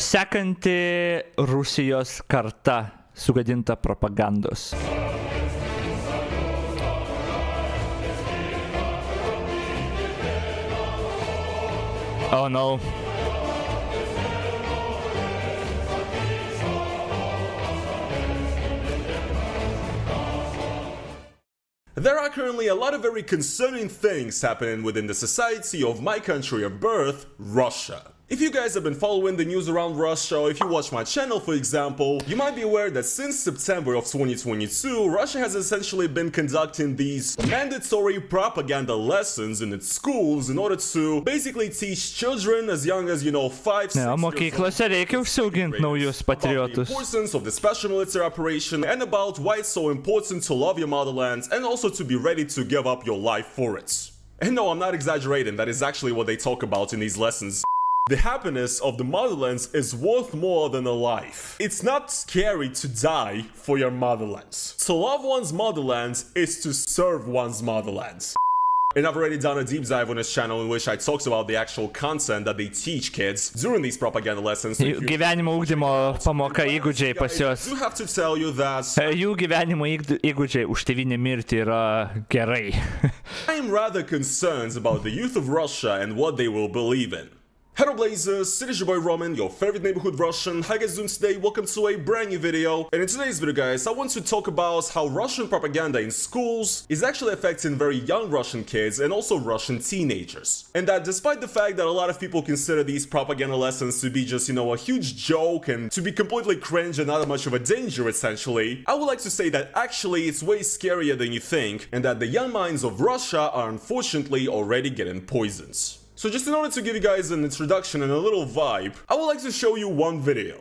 Sekanti Rusijos karta sugadinta Propagandos. Oh no. There are currently a lot of very concerning things happening within the society of my country of birth, Russia. If you guys have been following the news around Russia, or if you watch my channel for example, you might be aware that since September of 2022, Russia has essentially been conducting these mandatory propaganda lessons in its schools in order to basically teach children as young as, 5, 6 years old Mokyklose reikia užsiauginti naujus patriotus. about the importance of the special military operation and about why it's so important to love your motherland and also to be ready to give up your life for it. And no, I'm not exaggerating, that is actually what they talk about in these lessons. The happiness of the motherland is worth more than a life. It's not scary to die for your motherland. To love one's motherland is to serve one's motherland. And I've already done a deep dive on this channel in which I talked about the actual content that they teach kids during these propaganda lessons. Gyvenimo ugdymo pamoka įgūdžiai pas juos. I do have to tell you that Jų gyvenimo įgūdžiai už tėvynę mirti yra gerai. I am rather concerned about the youth of Russia and what they will believe in. Hello Blazers, it is your boy Roman, your favorite neighborhood Russian. How you guys doing today? Welcome to a brand new video. And in today's video guys, I want to talk about how Russian propaganda in schools is actually affecting very young Russian kids and also Russian teenagers. And that despite the fact that a lot of people consider these propaganda lessons to be just, a huge joke and to be completely cringe and not much of a danger essentially, I would like to say that actually it's way scarier than you think and that the young minds of Russia are unfortunately already getting poisoned. So just in order to give you guys an introduction and a little vibe, I would like to show you one video.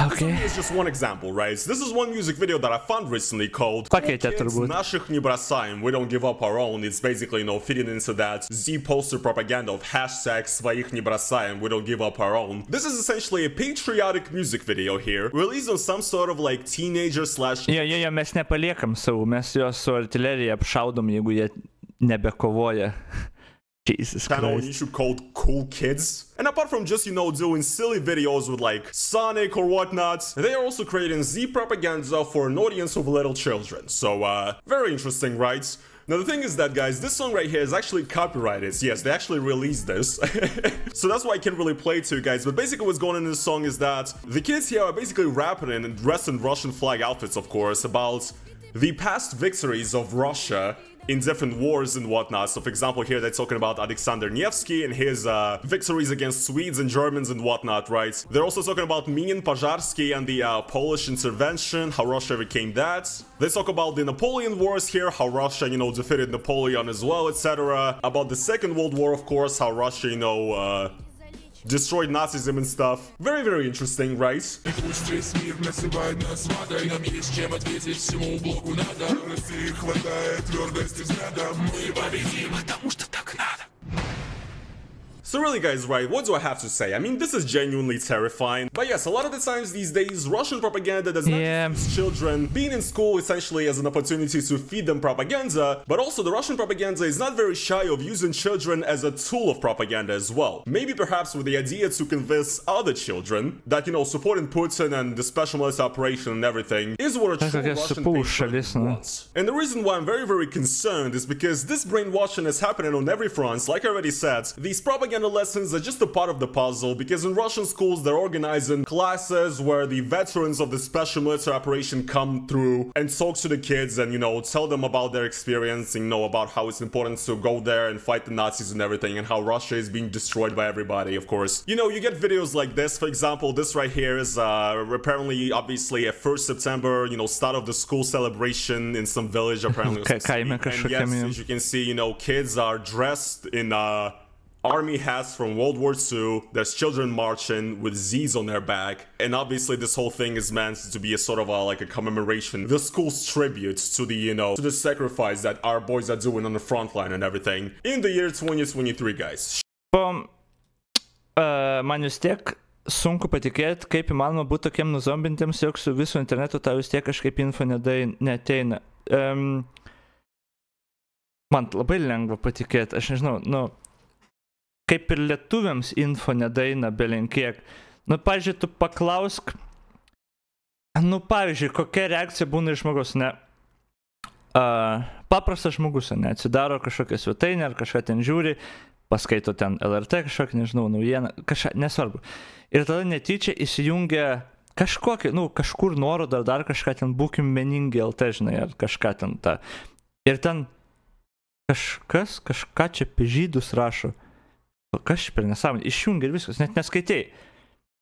Okay. It's just one example, right? So this is one music video that I found recently called Наших не бросаем, we don't give up our own. It's basically, fitting into that Z poster propaganda of hashtag своих не бросаем, we don't give up our own. This is essentially a patriotic music video here, released on some sort of like teenager slash... Jo, mes nepaliekam savo, mes juos su artilerija apšaudom, jeigu jie nebekovoja. Jesus Christ. You should call cool kids. And apart from just, doing silly videos with like Sonic or whatnot, they are also creating Z propaganda for an audience of little children. So, very interesting, right? Now the thing is that guys, this song right here is actually copyrighted. Yes, they actually released this. So that's why I can't really play it to you guys. But basically what's going on in this song is that the kids here are basically rapping and dressed in Russian flag outfits, of course, about the past victories of Russia in different wars and whatnot. So for example here they're talking about Alexander Nevsky and his victories against Swedes and Germans and whatnot, right? They're also talking about Minin Pożarski and the Polish intervention, how Russia became that. They talk about the Napoleon Wars here, how Russia, defeated Napoleon as well, etc. About the Second World War, of course, how Russia, destroyed Nazism and stuff. Very, very interesting, right? So really guys, right, what do I have to say? I mean, this is genuinely terrifying. But yes, a lot of the times these days, Russian propaganda does not use children being in school essentially as an opportunity to feed them propaganda, but also the Russian propaganda is not very shy of using children as a tool of propaganda as well. Maybe perhaps with the idea to convince other children that, supporting Putin and the special military operation and everything is what a true Russian patriot wants. And the reason why I'm very, very concerned is because this brainwashing is happening on every front. Like I already said, these propaganda lessons are just a part of the puzzle because in Russian schools they're organizing classes where the veterans of the special military operation come through and talk to the kids and tell them about their experience and about how it's important to go there and fight the Nazis and everything and how Russia is being destroyed by everybody, of course. You get videos like this. For example, this right here is apparently obviously a 1st September, start of the school celebration in some village apparently. And yes, as you can see, kids are dressed in army hats from World War II, there's children marching with Z's on their back, and obviously this whole thing is meant to be a sort of like a commemoration, the school's tribute to the, to the sacrifice that our boys are doing on the front line and everything in the year 2023, guys. man vis tiek sunku patikėti, kaip įmanoma būtų tokiem nuzombintiems, jog su viso internetu tau vis tiek kažkaip info neateina. Man labai lengva patikėti, aš nežinau, nu, kaip ir lietuviams info nedaina belenkiek. Nu, pavyzdžiui, tu paklausk, nu, pavyzdžiui, kokia reakcija būna iš žmogus, ne? Paprastas žmogus, ne? Atsidaro kažkokią svetainę ar kažką ten žiūri, paskaito ten LRT kažkokį, nežinau, naujieną, kažką, nesvarbu. Ir tada netyčia įsijungia kažkokį, nu, kažkur nuorodą dar kažką ten būkim meningi LT, žinai, ar kažką ten tą. Ir ten kažką čia apie žydus rašo. Kas čia per nesąmonė? Išjungia ir viskas, net neskaitėjai.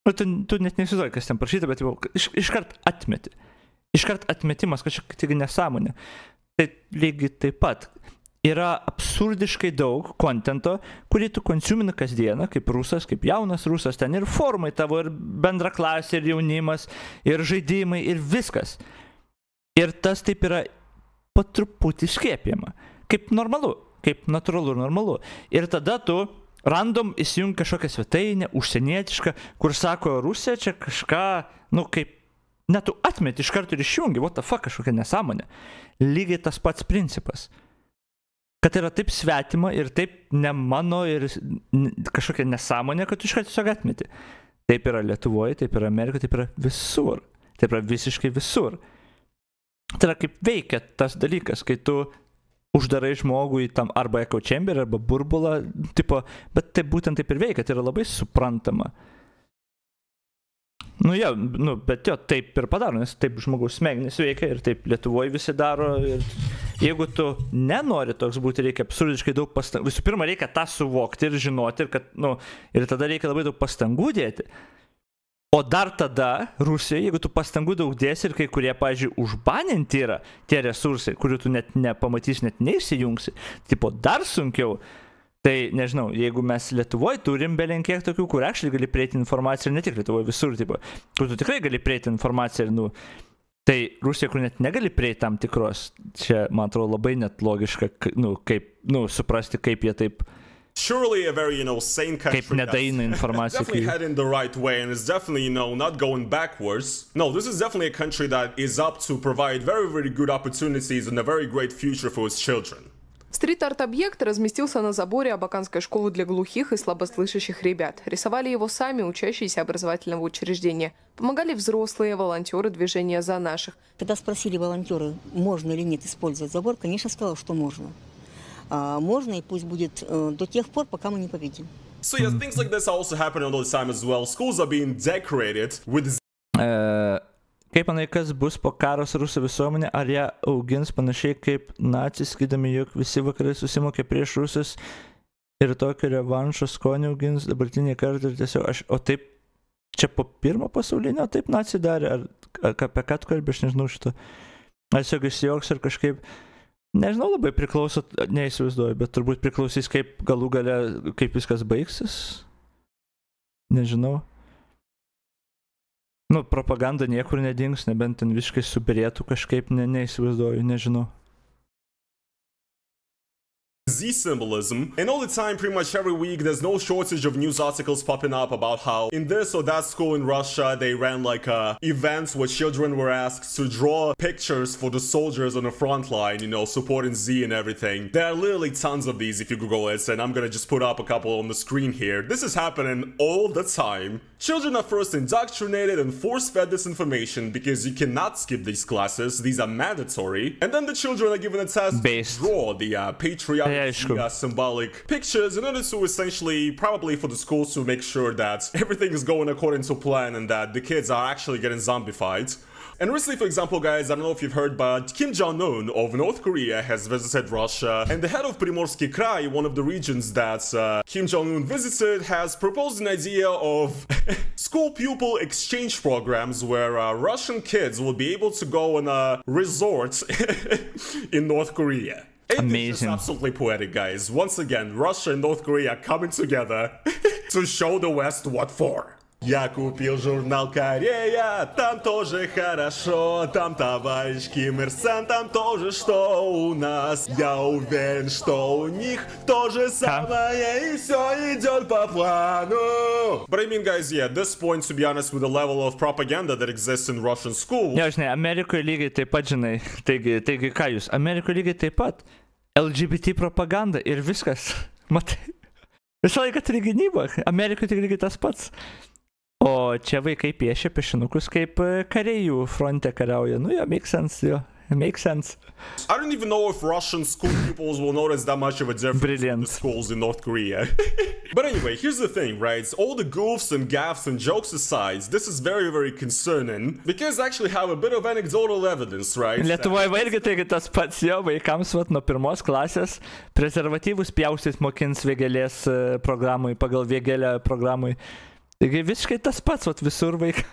Tu net neįsivaizduoji, kas ten parašyta, bet iškart atmeti. Iškart atmetimas, kad čia tik nesąmonė. Tai lygiai taip pat. Yra absurdiškai daug kontento, kurį tu konsumini kasdieną, kaip rusas, kaip jaunas rusas, ten ir formai tavo, ir bendra klasė, ir jaunimas, ir žaidimai, ir viskas. Ir tas taip yra po truputį skiepijama. Kaip normalu, kaip natūralu ir normalu. Ir tada tu random įsijungi kažkokią svetainę, užsienietišką, kur sako, Rusija čia kažką, nu kaip, net tu atmeti iš karto ir išjungi, what the fuck, kažkokia nesąmonė. Lygiai tas pats principas. Kad yra taip svetima ir taip ne mano ir kažkokia nesąmonė, kad tu iš karto tiesiog atmeti. Taip yra Lietuvoje, taip yra Amerikoje, taip yra visur. Taip yra visiškai visur. Tai yra kaip veikia tas dalykas, kai tu uždarai žmogų į tam arba echo chamber, arba burbulą, tipo, bet tai būtent taip ir veikia, tai yra labai suprantama. Nu jo, nu, bet jo, taip ir padaro, nes taip žmogaus smegenys veikia ir taip Lietuvoje visi daro. Ir jeigu tu nenori toks būti, reikia absurdiškai daug pastangų. Visų pirma, reikia tą suvokti ir žinoti, ir, kad, nu, ir tada reikia labai daug pastangų dėti. O dar tada, Rusijoje, jeigu tu pastangų daug dėsi ir kai kurie, pavyzdžiui, užbaninti yra tie resursai, kurių tu net nepamatysi, net neįsijungsi, tipo dar sunkiau. Tai, nežinau, jeigu mes Lietuvoje turim belenkiek tokių, kur actually gali prieiti informaciją, ir ne tik Lietuvoje, visur, tipo, kur tu tikrai gali prieiti informaciją, ir, nu, tai Rusija, kur net negali prieiti tam tikros, čia, man atrodo, labai net logiška, nu, kaip, nu, suprasti, kaip jie taip surely a very, sane country that's definitely heading the right way and is definitely, not going backwards. No, this is definitely a country that is up to provide very, very good opportunities and a very great future for its children. Стрит-арт-объект разместился на заборе Абаканской школы для глухих и слабослышащих ребят. Рисовали его сами учащиеся образовательного учреждения. Помогали взрослые, волонтеры движения «За наших». Когда спросили волонтеры, можно или нет использовать забор, конечно, сказал, что можно. Можно, и пусть будет до тех пор, пока мы не победим. So yes, things like this are also happening all the time as well. Schools are being decorated with... Kaip manai, kas bus po karo su rusų visuomenė, ar ją augins panašiai kaip naciai, sakydami, jog visi vakarai susimokė prieš rusus ir tokio revanšo skonį augins dabartiniai kartai ir tiesiog o taip, čia po pirmo pasaulinio taip naciai darė, ar apie ką tu kalbė, aš nežinau šito, ar tiesiog įsijoks ar kažkaip, nežinau, labai priklauso, neįsivaizduoju, bet turbūt priklausys kaip galų gale, kaip viskas baigsis, nežinau. Nu, propaganda niekur nedings, nebent ten visiškai subirėtų kažkaip, neįsivaizduoju, nežinau. Z symbolism, and all the time, pretty much every week, there's no shortage of news articles popping up about how in this or that school in Russia they ran like events where children were asked to draw pictures for the soldiers on the front line, supporting Z and everything. There are literally tons of these if you Google it, and I'm gonna just put up a couple on the screen here. This is happening all the time. Children are first indoctrinated and force-fed this information because you cannot skip these classes, these are mandatory, and then the children are given a task to draw the patriotic symbolic pictures in order to essentially, probably for the schools to make sure that everything is going according to plan and that the kids are actually getting zombified. And recently, for example, guys, I don't know if you've heard, but Kim Jong-un of North Korea has visited Russia, and the head of Primorsky Krai, one of the regions that Kim Jong-un visited, has proposed an idea of school pupil exchange programs where Russian kids will be able to go on a resort in North Korea. Amazing. It's absolutely poetic, guys. Once again, Russia and North Korea are coming together to show the West what for. Я купил журнал «Корея», там тоже хорошо, там товарищ Ким Ир Сен, там тоже что у нас. Я уверен, что у них то же самое, и все идет по плану. But I mean, guys, yeah, at this point, to be honest, with the level of propaganda that exists in Russian schools. Ne, žinai, Amerikoje lygiai taip pat, žinai, taigi ką jūs, Amerikoje lygiai taip pat LGBT propaganda ir viskas, matai, visą laiką turi gynybą, Amerikoje tik lygiai tas pats. O čia vaikai piešia piešinukus kaip kariai jų fronte kariauja. Nu, jo, makes sense, jo. Makes sense. I don't even know if Russian school pupils will notice that much of a difference in the schools in North Korea. But anyway, here's the thing, right? All the goofs and gaffes and jokes aside, this is very, very concerning because I actually have a bit of anecdotal evidence, right? Lietuvoje irgi taigi tas pats, jo, vaikams vat nuo 1 klasės prezervatyvus pjaustyt mokins vėgelės programui, pagal vėgelę programui. Taigi visiškai tas pats, vat visur vaikai.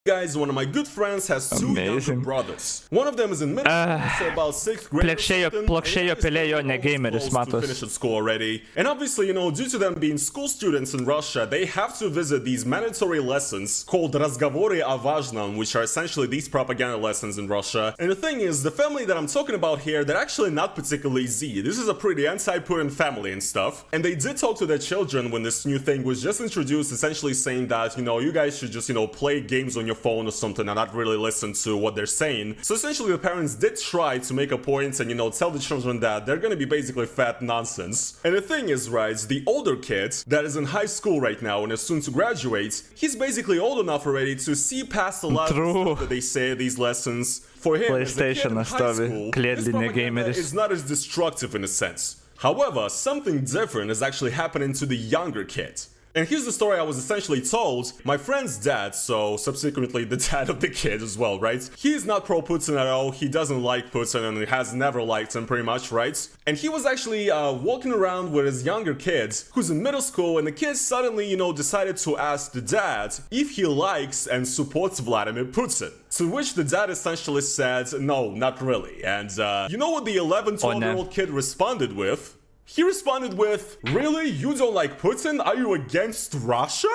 Guys, one of my good friends has two younger brothers. One of them is in middle school, so about 6th grade. Plokšėjo pelėjo ne gameris, matos. Finish at school already. And obviously, you know, due to them being school students in Russia, they have to visit these mandatory lessons called разговоры о важном, which are essentially these propaganda lessons in Russia. And the thing is, the family that I'm talking about here, they're actually not particularly Z. This is a pretty anti-Putin family and stuff. And they did talk to their children when this new thing was just introduced, essentially saying that, you know, you guys should just, you know, play games on your phone or something and not really listen to what they're saying. So essentially the parents did try to make a point and, you know, tell the children that they're gonna be basically fat nonsense. And the thing is, right, the older kid that is in high school right now and is soon to graduate, he's basically old enough already to see past a lot of stuff that they say at these lessons. For him, as a kid in high school, this propaganda is not as destructive in a sense. However, something different is actually happening to the younger kid. And here's the story I was essentially told. My friend's dad, so subsequently the dad of the kid as well, right? He's not pro-Putin at all. He doesn't like Putin and he has never liked him pretty much, right? And he was actually walking around with his younger kid who's in middle school, and the kid suddenly, you know, decided to ask the dad if he likes and supports Vladimir Putin. To which the dad essentially said, no, not really. And you know what the 11, 12-year-old kid responded with? He responded with, really? You don't like Putin? Are you against Russia?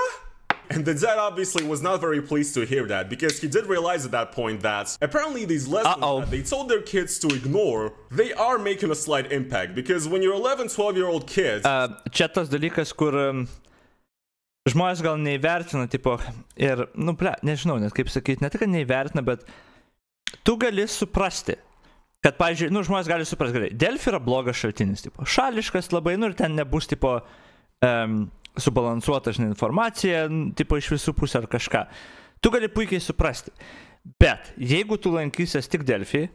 And the dad obviously was not very pleased to hear that, because he did realize at that point that apparently these lessons that they told their kids to ignore, they are making a slight impact, because when you're 11, 12-year-old kids... Čia tas dalykas, kur žmonės gal neįvertina, tipo, ir, nu, nežinau, net kaip sakyti, ne tik, kad neįvertina, bet tu gali suprasti. Kad, pavyzdžiui, nu, žmonės gali suprasti gerai, Delfi yra blogas šaltinis, tipo, šališkas labai, nu, ir ten nebus, tipo, subalansuota, žinai, informacija, tipo, iš visų pusę ar kažką. Tu gali puikiai suprasti. Bet, jeigu tu lankysies tik Delfi,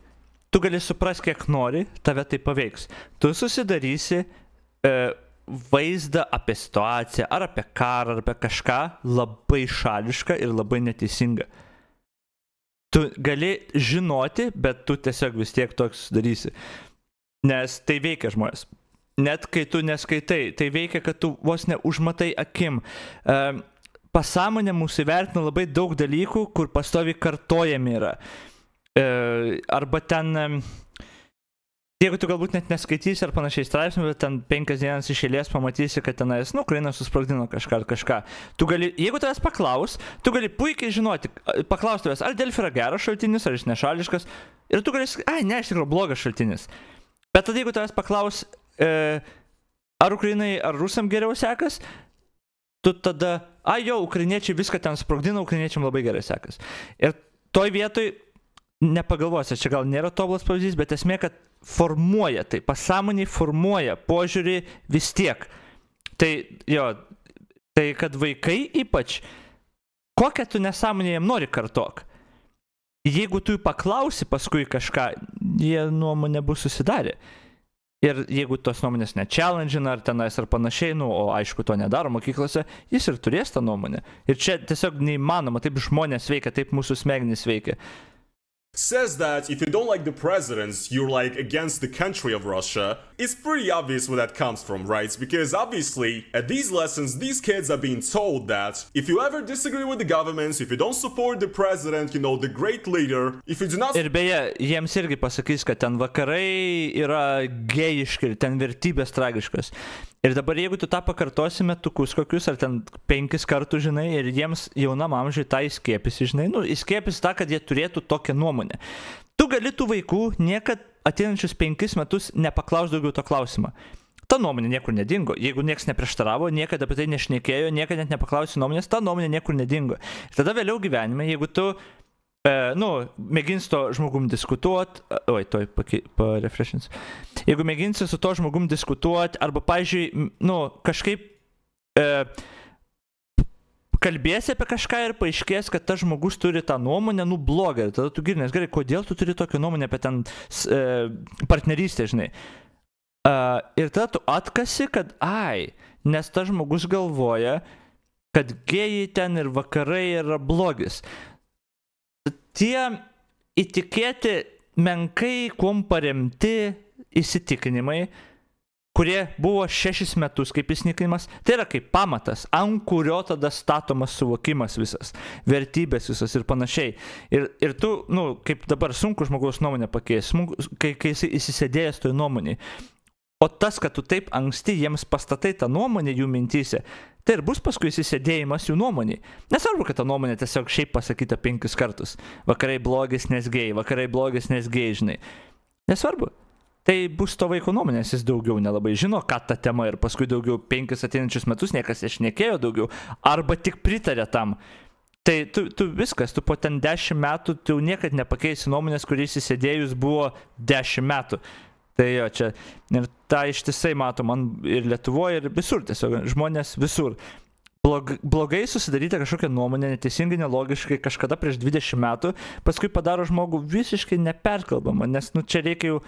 tu gali suprasti, kiek nori, tave tai paveiks. Tu susidarysi vaizdą apie situaciją, ar apie karą, ar apie kažką labai šališką ir labai neteisingą. Tu gali žinoti, bet tu tiesiog vis tiek toks darysi. Nes tai veikia žmonės. Net kai tu neskaitai, tai veikia, kad tu vos ne užmatai akim. Pasąmonė mūsų įvertina labai daug dalykų, kur pastoviai kartojami yra. Arba ten... Jeigu tu galbūt net neskaitysi ar panašiai straipsnių, bet ten 5 dienas iš eilės pamatysi, kad tenais, nu, Ukraina susprogdino kažką ar kažką. Tu gali, jeigu tavęs paklaus, tu gali puikiai žinoti, paklaus tavęs, ar Delfi yra geras šaltinis, ar jis nešališkas, ir tu gali sakyti, ai, ne, iš tikrųjų blogas šaltinis. Bet tada, jeigu tavęs paklaus, ar Ukrainai, ar Rusam geriau sekas, tu tada, ai, jo, ukrainiečiai viską ten sprogdino, ukrainiečiam labai gerai sekas. Ir toj vietoj nepagalvosi, čia gal nėra tobulas pavyzdys, bet esmė, kad formuoja, tai pasąmoniai formuoja požiūrį vis tiek. Tai, jo, tai kad vaikai ypač, kokią tu nesąmonę jiem nori kartok. Jeigu tu paklausi paskui kažką, jie nuomonė bus susidarę. Ir jeigu tos nuomonės ne-challengina ar tenais ar panašiai, nu, o aišku to nedaro mokyklose, jis ir turės tą nuomonę. Ir čia tiesiog neįmanoma, taip žmonės veikia, taip mūsų smegenys veikia. Says that if you don't like the presidents, you're like against the country of Russia. It's pretty obvious where that comes from, right? Because obviously, at these lessons, these kids are being told that if you ever disagree with the governments, if you don't support the president, you know, the great leader, if you do not... Ir beje, jiems irgi pasakys, kad ten vakarai yra gejiški ir ten vertybės tragiškas. Ir dabar jeigu tu tą pakartosi metukus kokius, ar ten 5 kartus, žinai, ir jiems jaunam amžiui tą įskiepisi, žinai, nu, įskiepisi tą, kad jie turėtų tokią nuomonę. Tu gali tų vaikų niekad ateinančius 5 metus nepaklaus daugiau to klausimą. Ta nuomonė niekur nedingo. Jeigu nieks neprieštaravo, niekada apie tai nešnekėjo, niekada net nepaklausi nuomonės, ta nuomonė niekur nedingo. Ir tada vėliau gyvenime, jeigu tu mėginsi to žmogum diskutuoti, parefreshins. Jeigu mėginsi su to žmogum diskutuoti, arba, pavyzdžiui, kažkaip kalbėsi apie kažką ir paaiškės, kad tas žmogus turi tą nuomonę, blogą. Ir tada tu gilinės, gerai, kodėl tu turi tokią nuomonę apie ten partnerystę, žinai. Ir tada tu atkasi, kad nes tas žmogus galvoja, kad gėjai ten ir vakarai yra blogis. Tie įtikėti menkai kuom paremti įsitikinimai, kurie buvo 6 metus kaip įsitikimas, tai yra kaip pamatas, ant kurio tada statomas suvokimas visas, vertybės visas ir panašiai. Ir tu, kaip dabar sunku žmogaus nuomonę pakeisti, kai jis įsisėdėjęs toj nuomonėj. O tas, kad tu taip anksti jiems pastatai tą nuomonę jų mintyse, tai ir bus paskui įsisėdėjimas jų nuomonėj. Nesvarbu, kad ta nuomonė tiesiog šiaip pasakyta 5 kartus. Vakarai blogis, nes gėjai, vakarai blogis, nes gėjai, žinai. Nesvarbu. Tai bus to vaiko nuomonės, jis daugiau nelabai žino, ką ta tema ir paskui daugiau 5 ateinančius metus niekas nešnekėjo daugiau, arba tik pritarė tam. Tai tu viskas, tu po ten 10 metų tu niekad nepakeisi nuomonės, kuris įsėdėjus buvo 10 metų. Tai jo, čia ir tą ištisai matom ir Lietuvoje, ir visur tiesiog, žmonės visur. Blogai susidaryti kažkokią nuomonę, neteisingai, nelogiškai, kažkada prieš 20 metų, paskui padaro žmogų visiškai neperkalbamą, nes čia reikia jau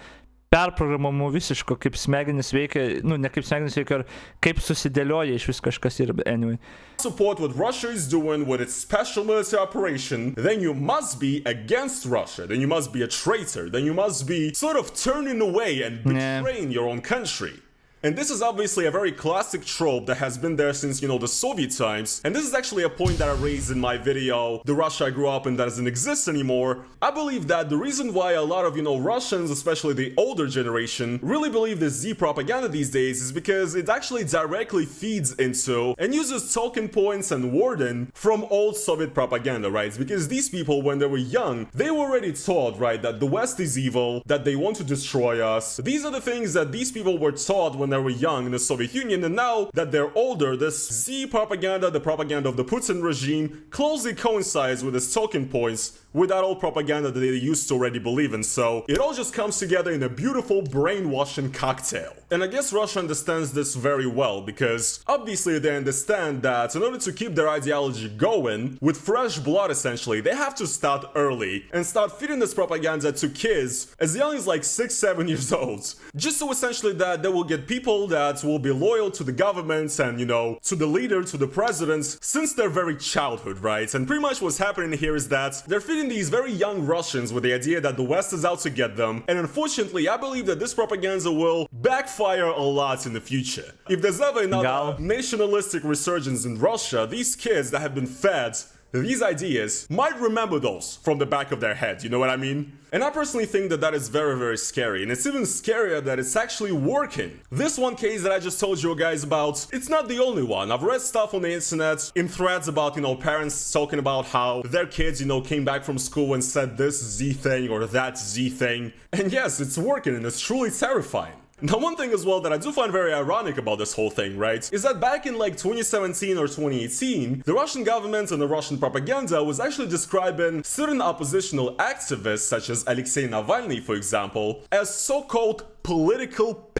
perprogramavimo visiško, kaip smegenis veikia, ne kaip smegenis veikia, kaip susidėlioja iš vis kažkas ir anyway. Support what Russia is doing with its special military operation, then you must be against Russia, then you must be a traitor, then you must be sort of turning away and betraying your own country. And this is obviously a very classic trope that has been there since, the Soviet times. And this is actually a point that I raised in my video, The Russia I Grew Up In That Doesn't Exist Anymore. I believe that the reason why a lot of, Russians, especially the older generation, really believe this Z propaganda these days is because it actually directly feeds into and uses talking points and wording from old Soviet propaganda, right? It's because these people, when they were young, they were already taught, right, that the West is evil, that they want to destroy us. These are the things that these people were taught when they were young in the Soviet Union, and now that they're older, this Z propaganda, the propaganda of the Putin regime, closely coincides with his talking points with that old propaganda that they used to already believe in. So it all just comes together in a beautiful brainwashing cocktail. And I guess Russia understands this very well, because obviously they understand that in order to keep their ideology going, with fresh blood essentially, they have to start early and start feeding this propaganda to kids as young as like 6-7 years old. Just so essentially that they will get people that will be loyal to the governments and, to the leader, to the presidents, since their very childhood, right? And pretty much what's happening here is that they're feeding these very young Russians with the idea that the West is out to get them, and unfortunately I believe that this propaganda will backfire a lot in the future. If there's ever another nationalistic resurgence in Russia, these kids that have been fed these ideas might remember those from the back of their head, you know what I mean? And I personally think that that is very, very scary, and it's even scarier that it's actually working. This one case that I just told you guys about, it's not the only one. I've read stuff on the internet, in threads about, parents talking about how their kids, came back from school and said this Z thing or that Z thing. And yes, it's working, and it's truly terrifying. Now, one thing as well that I do find very ironic about this whole thing, right, is that back in like 2017 or 2018, the Russian government and the Russian propaganda was actually describing certain oppositional activists, such as Alexei Navalny, for example, as so-called political.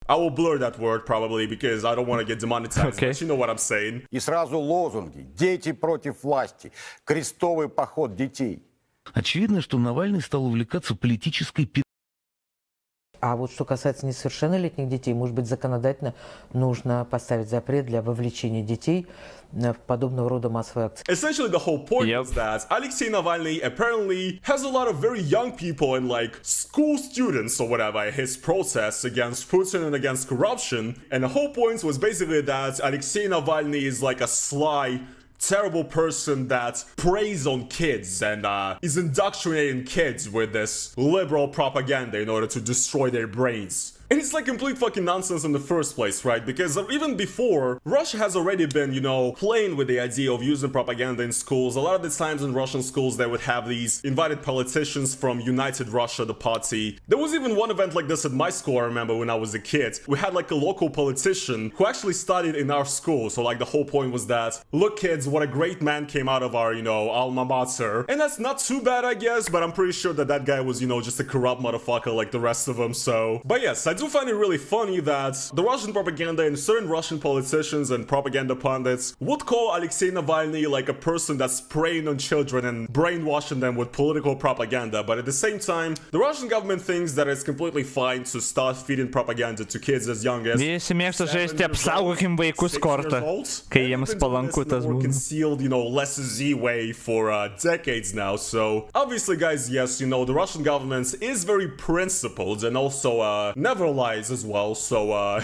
I will blur that word probably because I don't want to get demonetized, but you know what I'm saying. И сразу лозунги «Дети против власти», «Крестовый поход детей». Очевидно, что Навальный стал увлекаться политической передачей. А вот что касается несовершеннолетних детей, может быть, законодательно нужно поставить запрет для вовлечения детей в подобного рода массовые акции. Essentially, the whole point is that Alexei Navalny apparently has a lot of very young people and like school students or whatever his protests against Putin and against corruption. And the whole point was basically that Alexei Navalny is like a sly, terrible person that preys on kids and is indoctrinating kids with this liberal propaganda in order to destroy their brains. And it's like complete fucking nonsense in the first place, right? Because even before, Russia has already been, you know, playing with the idea of using propaganda in schools. A lot of the times in Russian schools, they would have these invited politicians from United Russia, the party. There was even one event like this at my school, I remember, when I was a kid. We had like a local politician who actually studied in our school. So like the whole point was that, look kids, what a great man came out of our, you know, alma mater. And that's not too bad, I guess, but I'm pretty sure that that guy was, you know, just a corrupt motherfucker like the rest of them, so. But yes, I do find it really funny that the Russian propaganda and certain Russian politicians and propaganda pundits would call Alexei Navalny like a person that's preying on children and brainwashing them with political propaganda, but at the same time, the Russian government thinks that it's completely fine to start feeding propaganda to kids as young as Visi mėgsta žaisti apsaugokim vaikus kortą, kai jiems palanku tas būna. Concealed, you know, less Z-way for decades now, so obviously guys, yes, you know, the Russian government is very principled and also never lies as well, so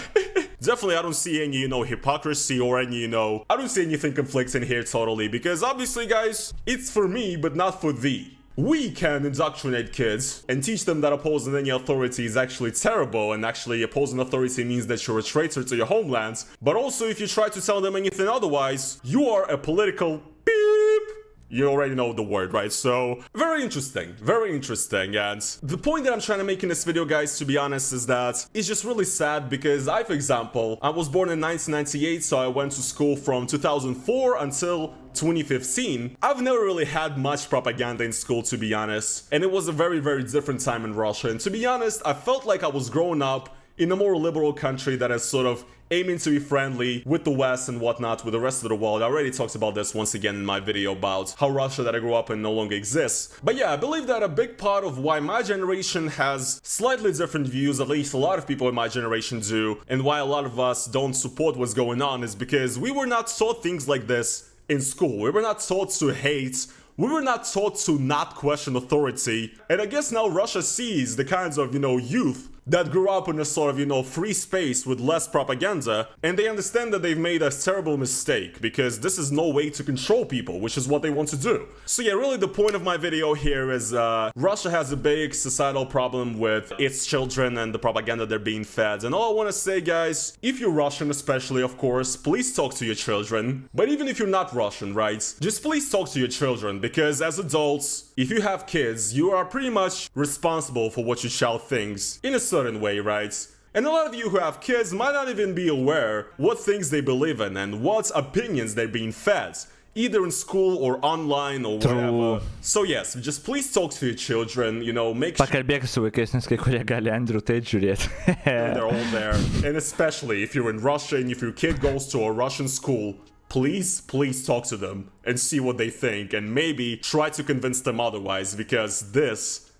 definitely I don't see any, you know, hypocrisy or any, you know, I don't see anything conflicting here totally, because obviously guys, it's for me but not for thee. We can indoctrinate kids and teach them that opposing any authority is actually terrible, and actually opposing authority means that you're a traitor to your homeland. But also if you try to tell them anything otherwise, you are a political beep. You already know the word, right? So, very interesting, and the point that I'm trying to make in this video, guys, to be honest, is that it's just really sad because I, for example, I was born in 1998, so I went to school from 2004 until 2015. I've never really had much propaganda in school, to be honest, and it was a very, very different time in Russia, and to be honest, I felt like I was growing up in a more liberal country that is sort of aiming to be friendly with the West and whatnot, with the rest of the world. I already talked about this once again in my video about how Russia that I grew up in no longer exists. But yeah, I believe that a big part of why my generation has slightly different views, at least a lot of people in my generation do, and why a lot of us don't support what's going on is because we were not taught things like this in school. We were not taught to hate. We were not taught to not question authority. And I guess now Russia sees the kinds of, you know, youth that grew up in a sort of, you know, free space with less propaganda, and they understand that they've made a terrible mistake, because this is no way to control people, which is what they want to do. So yeah, really the point of my video here is Russia has a big societal problem with its children and the propaganda they're being fed. And all I want to say, guys, if you're Russian especially, of course, please talk to your children. But even if you're not Russian, right, just please talk to your children, because as adults, if you have kids, you are pretty much responsible for what your child thinks in a certain way, right? And a lot of you who have kids might not even be aware what things they believe in and what opinions they're being fed, either in school or online or whatever. So yes, just please talk to your children, you know, make sure Pakalbėk su vaikais, nes kai kurie gali Andrew Tate žiūrėti. they're all there. And especially if you're in Russia and if your kid goes to a Russian school, please talk to them and see what they think, and maybe try to convince them otherwise, because this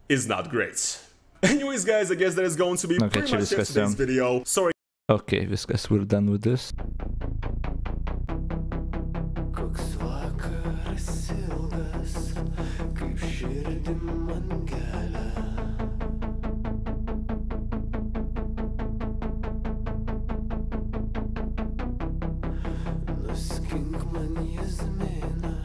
is not great. Anyways, guys, I guess that is going to be pretty much it for this video. Sorry. Okay, viskas, we're done with this. Nuskink man jazminą